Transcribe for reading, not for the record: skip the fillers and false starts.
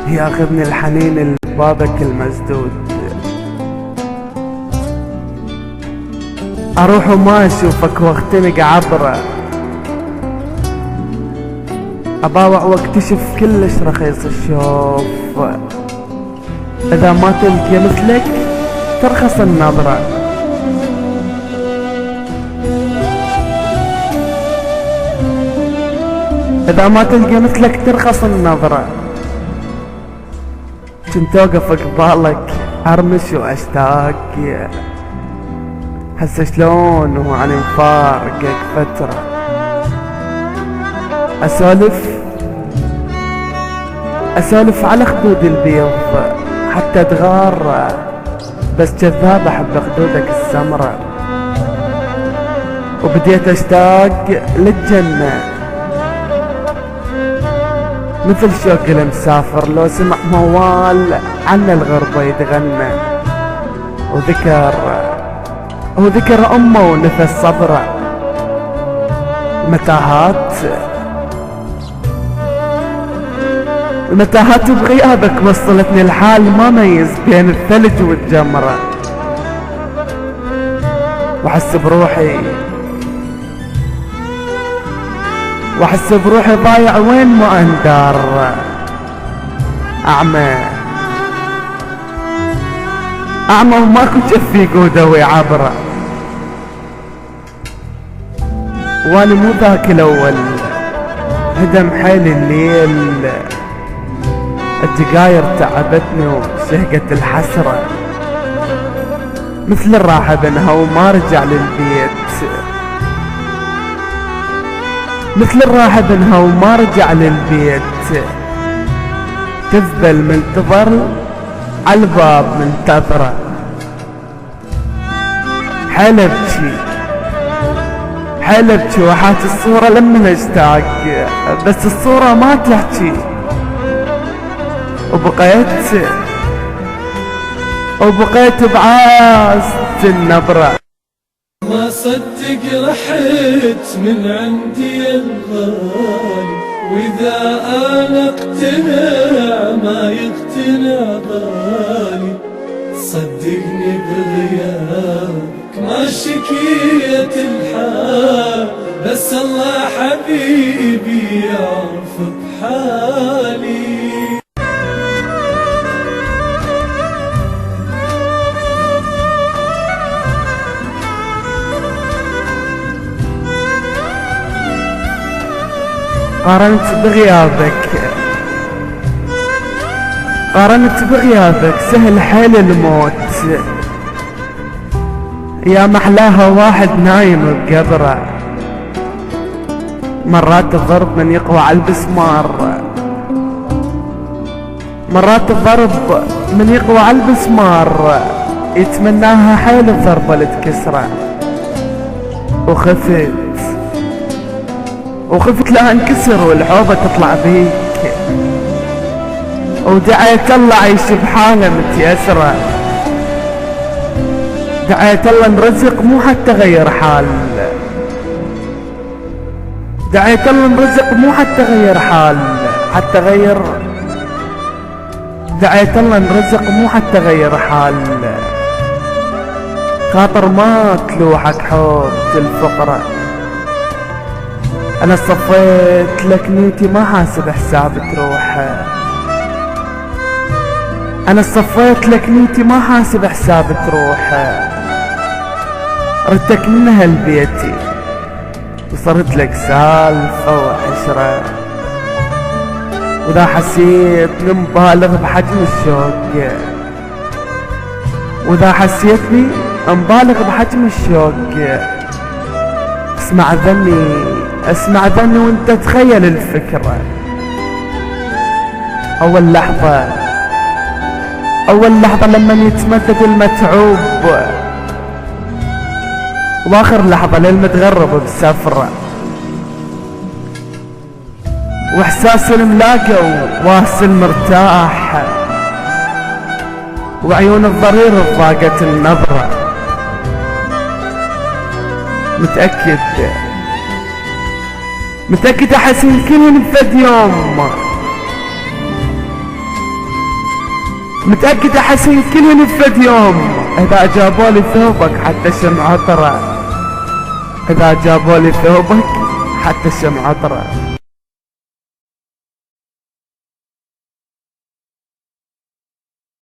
ياخذني الحنين لبابك المسدود، اروح وما اشوفك واختنق عبره، اباوع واكتشف كلش رخيص الشوف، اذا ما تلقى مثلك ترخص النظرة، اذا ما تلقى مثلك ترخص النظرة. كنت اوقف قبالك ارمش واشتاق، هسه شلون وعن مفارقك فترة، اسولف على خدود البيض حتى تغار، بس جذاب احب خدودك السمرة، وبديت اشتاق للجنة مثل شوق المسافر لو سمع موال عن الغربة يتغنى، وذكر امه ونفس صبره. المتاهات بغيابك وصلتني الحال ما ميز بين الثلج والجمرة، واحس بروحي ضايع وين ما اندار، اعمى وماكو جفي قوده ويعبره، وانا مو ذاك الاول هدم حيل الليل، الدقاير تعبتني وشهقت الحسرة، مثل الراحة بنها وما رجع للبيت، تذبل منتظر عالباب منتظرة، حيل ابكي وحات الصورة لما اشتاق، بس الصورة ما تحكي، وبقيت بعاسة النبرة. ما صدق رحت من عندي الغالي، واذا انا اقتنع ما يقتنع بالي، صدقني بغيابك ما شكيت الحال، بس الله حبيبي يعرف بحالي. قارنت بغيابك سهل حيل الموت، يا محلاها واحد نايم بقبره، مرات الضرب من يقوى على البسمار، يتمناها حيل الضربة اللي تكسره، وخفت لا انكسر والحوبة تطلع بيك، ودعيت الله عيش بحالة متيسرة، دعيت الله نرزق مو حتى غير حال، خاطر ما تلوحك حوض الفقرة، انا صفيت لك نيتي ما حاسب حساب تروح، ردتك من اهل بيتي وصرت لك سالفة وعشرة، وذا حسيت مبالغ بحجم الشوق، اسمع ذني وانت تخيل الفكرة، اول لحظة لما يتمدد المتعوب، واخر لحظة للمتغرب بسفرة، واحساس الملاقى وواصل مرتاح، وعيون الضرير ضاقت النظرة، متأكد احس يمكن ينفد يوم متأكد يا حسين كلها نفد يوم. إذا جابولي ثوبك حتى الشمع عطرة، إذا جابولي ثوبك حتى الشمع عطرة.